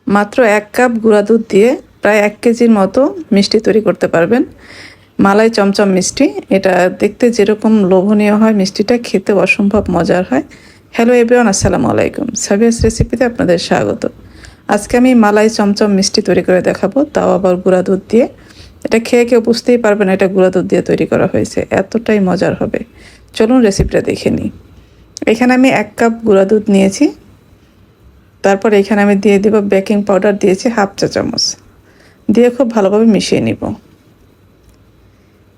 মাত্র 1 কাপ গুঁড়া দুধ দিয়ে প্রায় 1 কেজির মতো মিষ্টি তৈরি করতে পারবেন। মালাই চমচম মিষ্টি, এটা দেখতে যেরকম লোভনীয় হয়, মিষ্টিটা খেতে অসম্ভব মজার হয়। হ্যালো এভরিওয়ান, আসসালামু আলাইকুম। সাবিয়াস রেসিপিতে আপনাদের স্বাগত। আজকে আমি মালাই চমচম মিষ্টি তৈরি করে দেখাবো, তাও আবার গুঁড়া দুধ দিয়ে। এটা খেয়ে কেউ বুঝতেই পারবে না এটা গুঁড়া দুধ দিয়ে তৈরি করা হয়েছে, এতটাই মজার হবে। চলুন রেসিপিটা দেখে নিই। এখানে আমি 1 কাপ গুঁড়া দুধ নিয়েছি। তারপর এখানে আমি দিয়ে দেব বেকিং পাউডার, দিয়েছি 1/2 চা চামচ, দিয়ে খুব ভালোভাবে মিশিয়ে নিব।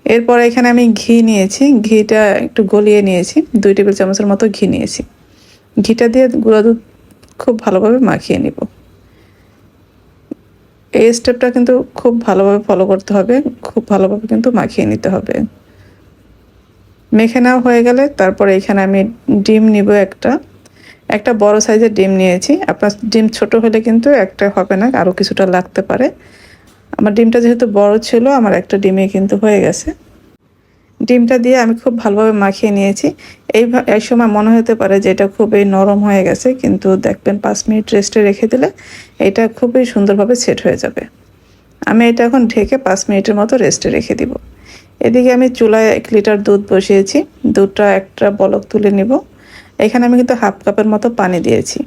এরপর এখানে আমি ঘি নিয়েছি, ঘিটা একটু গলিয়ে নিয়েছি, 2 টেবিল চামচের মতো ঘি নিয়েছি। ঘিটা দিয়ে গুঁড়া দুধ খুব ভালোভাবে মাখিয়ে নিব। এই স্টেপটা কিন্তু খুব ভালোভাবে ফলো করতে হবে, খুব ভালোভাবে কিন্তু মাখিয়ে নিতে হবে। মেখে নেওয়া হয়ে গেলে তারপরে এখানে আমি ডিম নিব, একটা বড় সাইজের ডিম নিয়েছি। আপনার ডিম ছোট হলে কিন্তু একটা হবে না, আরও কিছুটা লাগতে পারে। আমার ডিমটা যেহেতু বড় ছিল, আমার একটা ডিমে কিন্তু হয়ে গেছে। ডিমটা দিয়ে আমি খুব ভালোভাবে মাখিয়ে নিয়েছি। এই সময় মনে হতে পারে যে এটা খুবই নরম হয়ে গেছে, কিন্তু দেখবেন 5 মিনিট রেস্টে রেখে দিলে এটা খুবই সুন্দরভাবে সেট হয়ে যাবে। আমি এটা এখন ঢেকে 5 মিনিটের মতো রেস্টে রেখে দিব। এদিকে আমি চুলায় 1 লিটার দুধ বসিয়েছি। দুধটা একটা বলক তুলে নিব। এখানে আমি কিন্তু 1/2 কাপের মতো পানি দিয়েছি।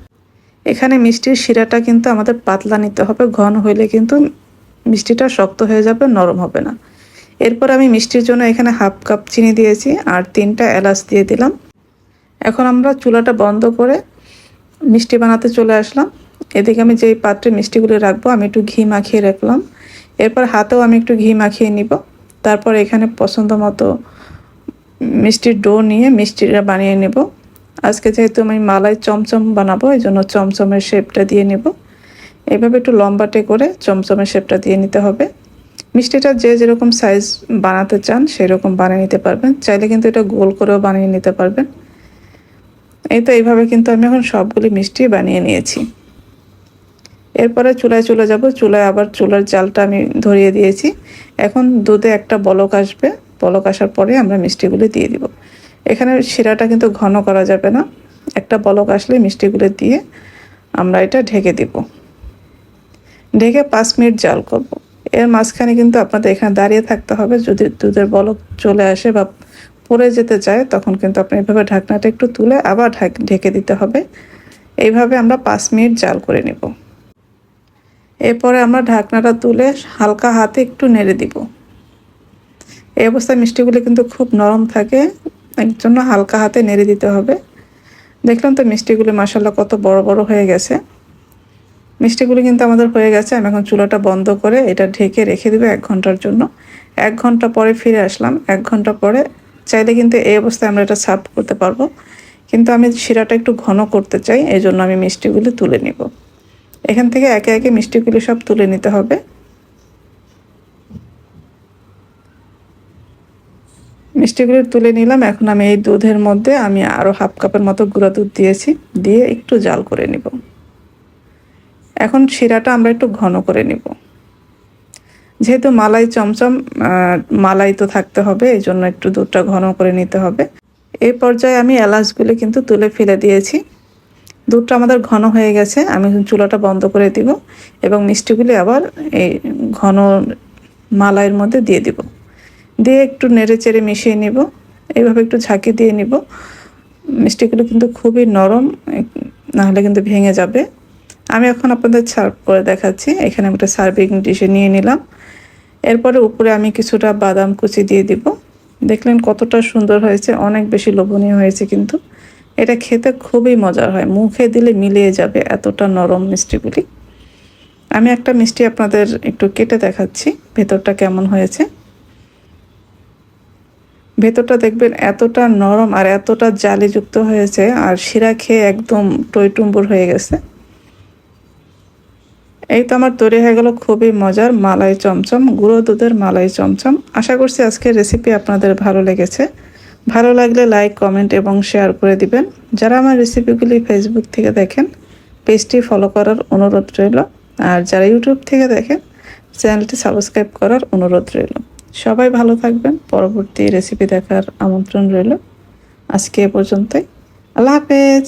এখানে মিষ্টির শিরাটা কিন্তু আমাদের পাতলা নিতে হবে, ঘন হইলে কিন্তু মিষ্টিটা শক্ত হয়ে যাবে, নরম হবে না। এরপর আমি মিষ্টির জন্য এখানে 1/2 কাপ চিনি দিয়েছি আর 3টা এলাচ দিয়ে দিলাম। এখন আমরা চুলাটা বন্ধ করে মিষ্টি বানাতে চলে আসলাম। এদিকে আমি যেই পাত্রে মিষ্টিগুলো রাখবো, আমি একটু ঘি মাখিয়ে রাখলাম। এরপর হাতেও আমি একটু ঘি মাখিয়ে নিব। তারপর এখানে পছন্দ মতো মিষ্টির ডো নিয়ে মিষ্টিটা বানিয়ে নেব। আজকে যেহেতু আমি মালাই চমচম বানাবো, এই জন্য চমচমের শেপটা দিয়ে নেব। এইভাবে একটু লম্বাটে করে চমচমের শেপটা দিয়ে নিতে হবে। মিষ্টিটা যে যেরকম সাইজ বানাতে চান সেরকম বানিয়ে নিতে পারবেন, চাইলে কিন্তু এটা গোল করেও বানিয়ে নিতে পারবেন। এইভাবে কিন্তু আমি এখন সবগুলি মিষ্টি বানিয়ে নিয়েছি। এরপরে চুলায় চলে যাব। চুলায় আবার চুলার জালটা আমি ধরিয়ে দিয়েছি। এখন দুধে একটা বলক আসবে, বলক আসার পরে আমরা মিষ্টিগুলি দিয়ে দিব। এখানে শিরাটা কিন্তু ঘন করা যাবে না, একটা বলক আসলে মিষ্টিগুলো দিয়ে আমরা এটা ঢেকে দিব। ঢেকে 5 মিনিট জাল করব। এর মাঝখানে কিন্তু আপনাদের এখানে দাঁড়িয়ে থাকতে হবে। যদি দুধের বলক চলে আসে বা পড়ে যেতে চায়, তখন কিন্তু আপনি এভাবে ঢাকনাটা একটু তুলে আবার ঢেকে দিতে হবে। এইভাবে আমরা 5 মিনিট জাল করে নেব। এরপরে আমরা ঢাকনাটা তুলে হালকা হাতে একটু নেড়ে দিব। এই অবস্থায় মিষ্টিগুলি কিন্তু খুব নরম থাকে, এর জন্য হালকা হাতে নেড়ে দিতে হবে। দেখলাম তো মিষ্টিগুলি মাশাআল্লাহ কত বড় বড় হয়ে গেছে। মিষ্টিগুলি কিন্তু আমাদের হয়ে গেছে। আমি এখন চুলাটা বন্ধ করে এটা ঢেকে রেখে দেবো 1 ঘন্টার জন্য। 1 ঘন্টা পরে ফিরে আসলাম। 1 ঘন্টা পরে চাইলে কিন্তু এই অবস্থায় আমরা এটা সার্ভ করতে পারবো, কিন্তু আমি শিরাটা একটু ঘন করতে চাই, এই জন্য আমি মিষ্টিগুলি তুলে নিব। এখান থেকে একে একে মিষ্টিগুলি সব তুলে নিতে হবে। মিষ্টিগুলি তুলে নিলাম। এখন আমি এই দুধের মধ্যে আমি আরও 1/2 কাপের মতো গুঁড়া দুধ দিয়েছি, দিয়ে একটু জাল করে নিব। এখন শিরাটা আমরা একটু ঘন করে নিব। যেহেতু মালাই চমচম, মালাই তো থাকতে হবে, এই জন্য একটু দুধটা ঘন করে নিতে হবে। এই পর্যায়ে আমি এলাচগুলি কিন্তু তুলে ফেলে দিয়েছি। দুধটা আমাদের ঘন হয়ে গেছে। আমি চুলাটা বন্ধ করে দিব এবং মিষ্টিগুলি আবার এই ঘন মালাইয়ের মধ্যে দিয়ে দিব। দিয়ে একটু নেড়ে চেড়ে মিশিয়ে নিব। এইভাবে একটু ঝাঁকি দিয়ে নিব। মিষ্টিগুলো কিন্তু খুবই নরম, নাহলে কিন্তু ভেঙে যাবে। আমি এখন আপনাদের সার্ভ করে দেখাচ্ছি। এখানে আমি একটা সার্ভিং ডিশে নিয়ে নিলাম। এরপরে উপরে আমি কিছুটা বাদাম কুচি দিয়ে দিব। দেখলেন কতটা সুন্দর হয়েছে, অনেক বেশি লোভনীয় হয়েছে। কিন্তু এটা খেতে খুবই মজার হয়, মুখে দিলে মিলিয়ে যাবে, এতটা নরম মিষ্টিগুলি। আমি একটা মিষ্টি আপনাদের একটু কেটে দেখাচ্ছি ভেতরটা কেমন হয়েছে। ভেতরটা দেখবেন এতটা নরম আর এতটা জালিযুক্ত হয়েছে, আর শিরা খেয়ে একদম টইটুম্বুর হয়ে গেছে। এই তো আমার তৈরি হয়ে গেল খুবই মজার মালাই চমচম, গুঁড়ো দুধের মালাই চমচম। আশা করছি আজকের রেসিপি আপনাদের ভালো লেগেছে। ভালো লাগলে লাইক, কমেন্ট এবং শেয়ার করে দিবেন। যারা আমার রেসিপিগুলি ফেসবুক থেকে দেখেন, পেজটি ফলো করার অনুরোধ রইল। আর যারা ইউটিউব থেকে দেখেন, চ্যানেলটি সাবস্ক্রাইব করার অনুরোধ রইল। সবাই ভালো থাকবেন। পরবর্তী রেসিপি দেখার আমন্ত্রণ রইল। আজকে এ পর্যন্তই। আল্লাহ হাফেজ।